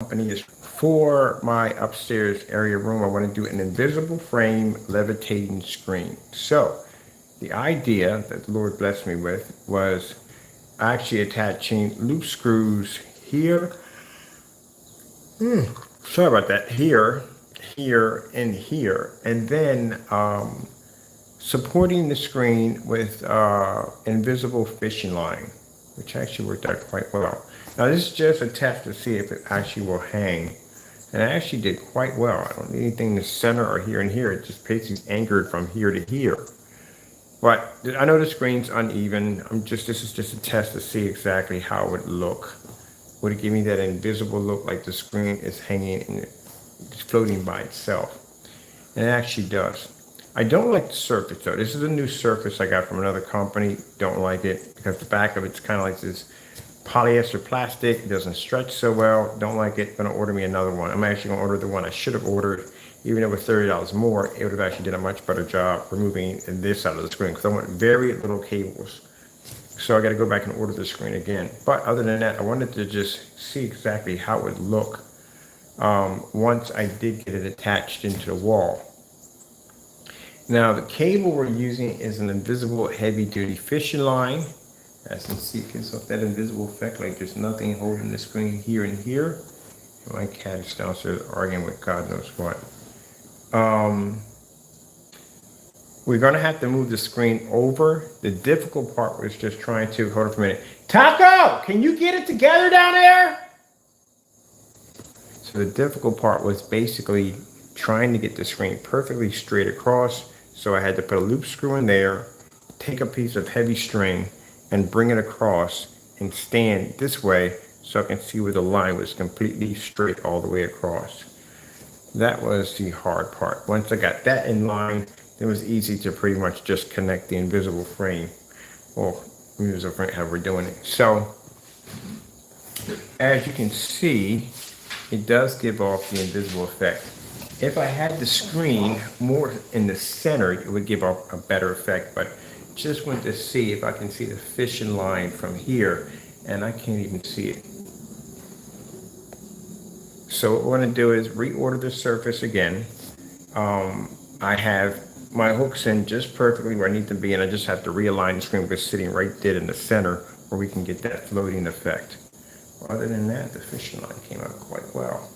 company is for my upstairs area room. I want to do an invisible frame levitating screen. So the idea that the Lord blessed me with was actually attaching loop screws here. Sorry about that. Here, here, and here. And then supporting the screen with invisible fishing line, which actually worked out quite well. Now this is just a test to see if it actually will hang. And it actually did quite well. I don't need anything in the center or here and here. It just basically anchored from here to here. But I know the screen's uneven. This is just a test to see exactly how it would look. Would it give me that invisible look like the screen is hanging and it's floating by itself? And it actually does. I don't like the surface though. This is a new surface I got from another company. Don't like it because the back of it's kind of like this polyester plastic. It doesn't stretch so well. Don't like it. Gonna order me another one. I'm actually gonna order the one I should have ordered. Even though it was $30 more, it would have actually did a much better job removing this out of the screen because I want very little cables. So I got to go back and order the screen again. But other than that, I wanted to just see exactly how it would look once I did get it attached into the wall. Now the cable we're using is an invisible heavy-duty fishing line. As you can see, it gives off that invisible effect like there's nothing holding the screen here and here. My cat is downstairs arguing with God knows what. We're going to have to move the screen over. The difficult part was just trying to, hold on for a minute. Taco, can you get it together down there? So the difficult part was basically trying to get the screen perfectly straight across. So I had to put a loop screw in there, take a piece of heavy string and bring it across and stand this way so I can see where the line was completely straight all the way across. That was the hard part. Once I got that in line, it was easy to pretty much just connect the invisible frame, or invisible frame, how we're doing it. So, as you can see, it does give off the invisible effect. If I had the screen more in the center, it would give off a better effect, but just want to see if I can see the fishing line from here, and I can't even see it. So what we're going to do is reorder the surface again. I have my hooks in just perfectly where I need to be, and I just have to realign the screen because it's sitting right dead in the center where we can get that floating effect. Other than that, the fishing line came out quite well.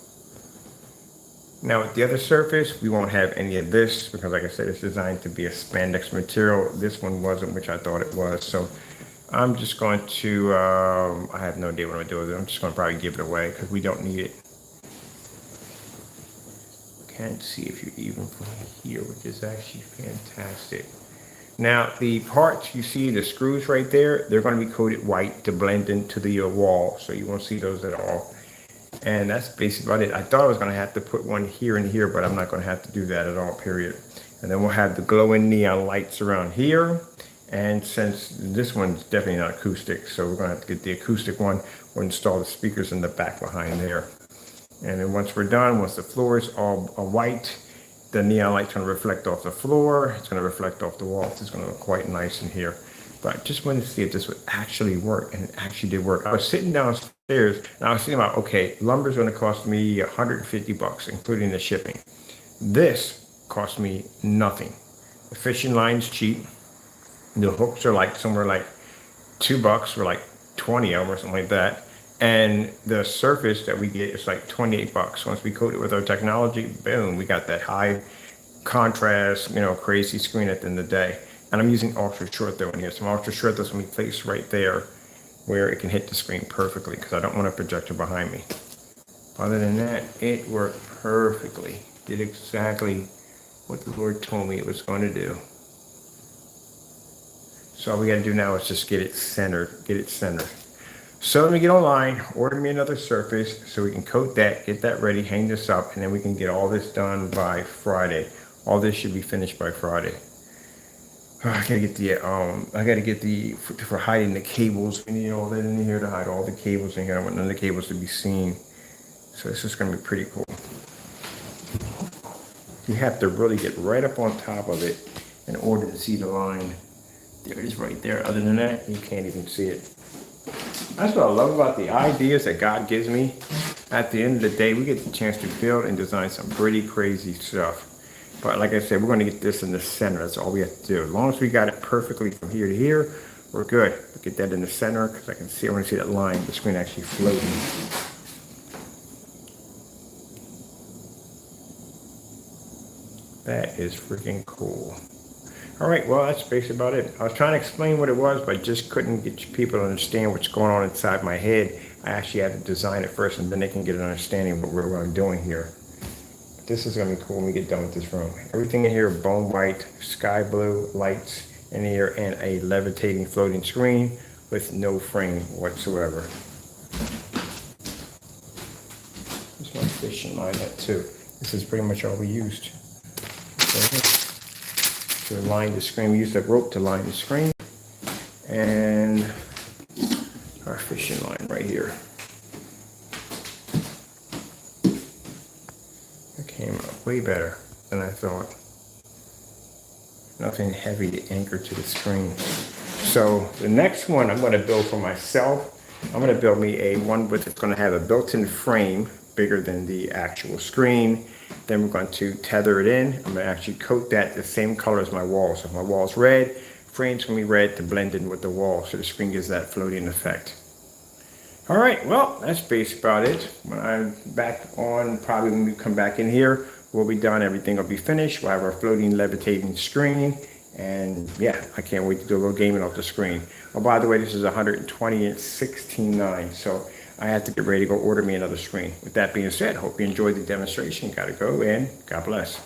Now with the other surface, we won't have any of this because like I said, it's designed to be a spandex material. This one wasn't, which I thought it was. So I'm just going to, I have no idea what I'm going to do with it. I'm just going to probably give it away because we don't need it. Can't see if you're even from here, which is actually fantastic. Now the parts you see, the screws right there, they're going to be coated white to blend into the wall, so you won't see those at all. And that's basically about it. I thought I was going to have to put one here and here, but I'm not going to have to do that at all, period. And then we'll have the glowing neon lights around here. And since this one's definitely not acoustic, so we're going to have to get the acoustic one. We'll install the speakers in the back behind there. And then once we're done, once the floor is all white, the neon light's going to reflect off the floor. It's going to reflect off the walls. It's going to look quite nice in here. But I just wanted to see if this would actually work, and it actually did work. I was sitting downstairs, and I was thinking about, okay, lumber's going to cost me $150, including the shipping. This cost me nothing. The fishing line's cheap. The hooks are like somewhere like $2 for like 20 of them or something like that. And the surface that we get is like $28. Once we coat it with our technology, boom, we got that high contrast, crazy screen at the end of the day. And I'm using ultra short though in here. So ultra short that's going to be placed right there where it can hit the screen perfectly because I don't want a projector behind me. Other than that, it worked perfectly. Did exactly what the Lord told me it was going to do. So all we got to do now is just get it centered, So let me get online, order me another surface so we can coat that, get that ready, hang this up, and then we can get all this done by Friday. All this should be finished by Friday. I gotta get the, for hiding the cables. We need all that in here to hide all the cables in here. I want none of the cables to be seen. So this is gonna be pretty cool. You have to really get right up on top of it in order to see the line. There it is right there. Other than that, you can't even see it. That's what I love about the ideas that God gives me. at the end of the day, we get the chance to build and design some pretty crazy stuff. But like I said, we're going to get this in the center. That's all we have to do. As long as we got it perfectly from here to here, we're good. We'll get that in the center because I want to see that line, the screen actually floating. That is freaking cool. All right, well, that's basically about it. I was trying to explain what it was, but I just couldn't get people to understand what's going on inside my head. I actually had to design it first, and then they can get an understanding of what I'm doing here. This is going to be cool when we get done with this room. Everything in here, bone white, sky blue lights in here, and a levitating floating screen with no frame whatsoever. There's my fishing line that too. This is pretty much all we used. To line the screen, we used a rope to line the screen, and our fishing line right here. It came out way better than I thought. Nothing heavy to anchor to the screen. So the next one I'm going to build for myself. I'm going to build me a one with it's going to have a built-in frame bigger than the actual screen. Then we're going to tether it in. I'm going to actually coat that the same color as my wall. So if my wall's red, frame's going to be red to blend in with the wall, so the screen gives that floating effect. All right, well, that's basically about it. When I'm back on, probably when we come back in here, we'll be done. Everything will be finished. We'll have our floating, levitating screen. And yeah, I can't wait to do a little gaming off the screen. Oh, by the way, this is 120 inch 16:9. So I have to get ready to go order me another screen. With that being said, hope you enjoyed the demonstration. Gotta go, and God bless.